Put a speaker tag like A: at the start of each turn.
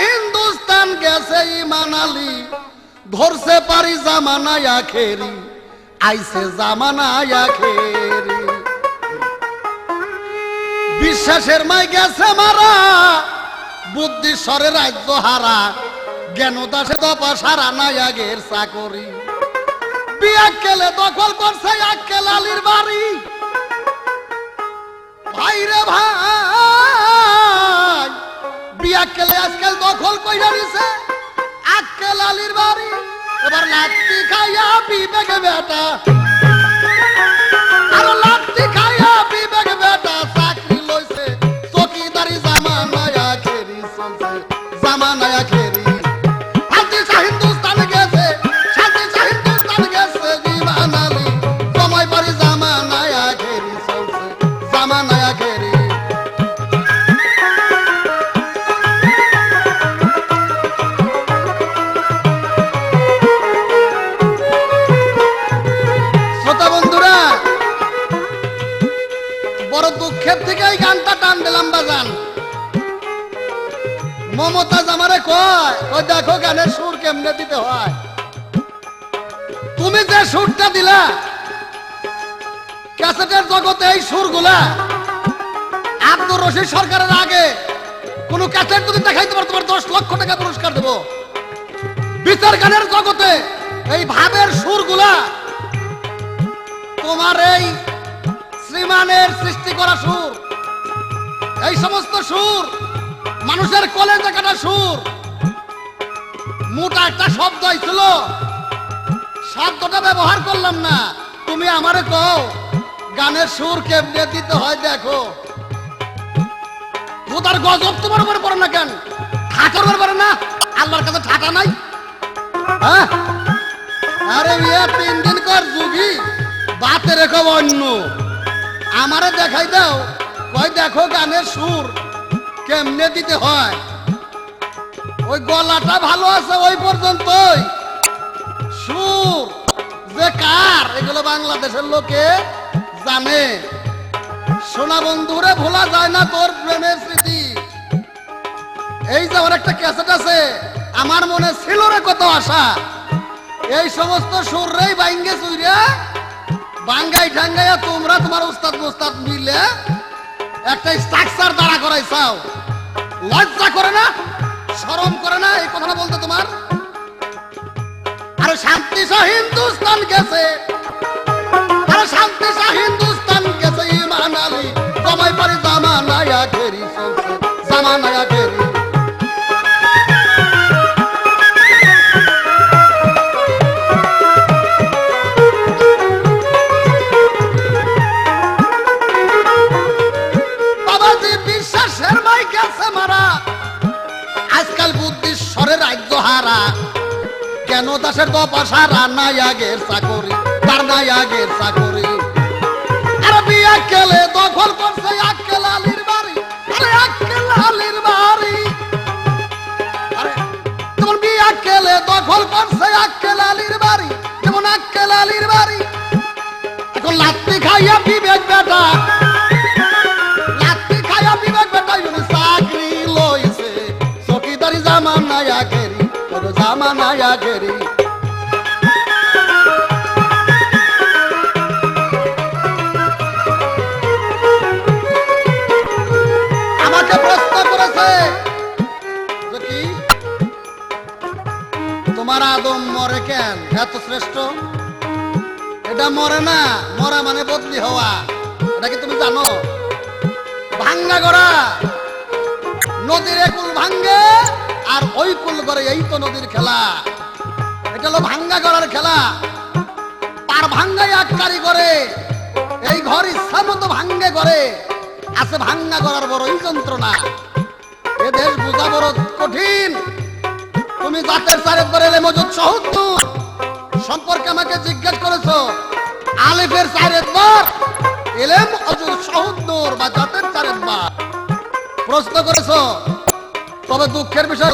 A: হিন্দুস্তান গেছে মানালি ধরছে পারি জামানায় আখেরি আইছে জামানায় আখেরি বিশ্বাসের মাই গেছে মারা বুদ্ধি সরে রাজ্য হারা জ্ঞান দাসে দপা সারা নাই আগের চাকরি বিয়া কেলে দখল করছে আক্কেল আলীর বাড়ি ভাই রে ভাই বিয়া কেলে আজকাল দখল কইরা দিছে আক্কেল আলীর বাড়ি এবার লাত্তি খাইয়া বিবেকে বেটা আর লাত্তি খাইয়া বিবেকে বেটা চাকরি লইছে চকিদারি জামানায় আখেরি চলছে জামানায় আখেরি শান্তি হিন্দুস্তান গেছে শান্তি হিন্দুস্তান গেছে জীবনালি সময় পারি জামানায় আখেরি চলছে জামানায় আখেরি শ্রোতা বন্ধুরা বড় দুঃখের থেকে এই গানটা টান দিলাম বাজান মমতাজ আমারে কয় দেখো গানের সুর কেমনে দিতে হয় তুমি যে সুরটা দিলা ক্যাসেটের জগতে এই সুরগুলা আব্দুর রশিদ সরকারের আগে কোন ক্যাসেট যদি দেখাইতে পারো তোমার 10 লক্ষ টাকা পুরস্কার দেব বিচার গানের জগতে এই ভাবের সুরগুলা তোমার এই শ্রীমানের সৃষ্টি করা সুর এই সমস্ত সুর মানুষের কলেজে কাটা সুর মোটা একটা শব্দ ছিল শব্দটা ব্যবহার করলাম না তুমি আমারে কও গানের সুর কেমনে দিতে হয় দেখো খোদার গজব তোমার উপরে পড়ে না কেন ঠাটার উপরে পড়ে না আল্লাহর কাছে ঠাটা নাই হ্যাঁ আরে বিয়া 3 দিন কর যুগী বাতে রেখো অন্য আমারে দেখাই দাও কই দেখো গানের সুর কেমনে দিতে হয় ওই গলাটা ভালো আছে ওই পর্যন্তই সুর যে কার এগুলো বাংলাদেশের লোকে জানে সোনা বন্ধুরে ভোলা যায় না তোর প্রেমের স্মৃতি এই যে আমার একটা ক্যাসেট আছে আমার মনে ছিল রে কত আশা এই সমস্ত সুর রেই বাইঙ্গে চুইরা বাঙ্গাই ঠাঙ্গাইয়া তোমরা তোমার উস্তাদ মুস্তাদ মিলে একটা স্ট্রাকচার দাঁড়া করাইছাও লজ্জা করে না শরম করে না এই কথাটা বলতে তোমার আরে শান্তি হিন্দুস্তান গেছে আরে শান্তি হিন্দুস্তান গেছে ইমান আলী সময় পরে জামানায় আখেরি চলছে জামানায় আখেরি আজকাল বুদ্ধির সরে রাজ্য হারা কেন দাসের দপা সারা নাই আগের চাকরি তার নাই আগের চাকরি আরে বিয়া কেলে দখল করছে আক্কেল আলীর বাড়ি আরে আক্কেল আলীর বাড়ি আরে যেমন বিয়া কেলে দখল করছে আক্কেল আলীর বাড়ি যেমন আক্কেল আলীর বাড়ি এখন লাত্তি খাইয়া বিবেক বেটা লাত্তি খাইয়া বিবেক বেটা চাকরি লইছে চকিদারি জামানায় আখেরি জামানায় আখেরি আমাকে প্রশ্ন করেছে যে কি তোমার আদম মরে কেন এত শ্রেষ্ঠ এটা মরে না মরা মানে বদলি হওয়া এটা কি তুমি জানো ভাঙ্গা গড়া নদীর একুল ভাঙ্গে আর ওই কুল করে এই তো নদীর খেলা এটা হলো ভাঙ্গা গড়ার খেলা পার ভাঙ্গাই আটকারি করে এই ঘর ইচ্ছা মতো ভাঙ্গে করে আছে ভাঙ্গা গড়ার বড়ই যন্ত্রণা এ দেশ বোঝা বড় কঠিন তুমি জাতের চারের পরে এলে মজুদ সহুদ্দুর সম্পর্কে আমাকে জিজ্ঞেস করেছো আলিফের চারের পর এলেম অজুর সহুদ্দুর বা জাতের চারের বার প্রশ্ন করেছো তবে দুঃখের বিষয়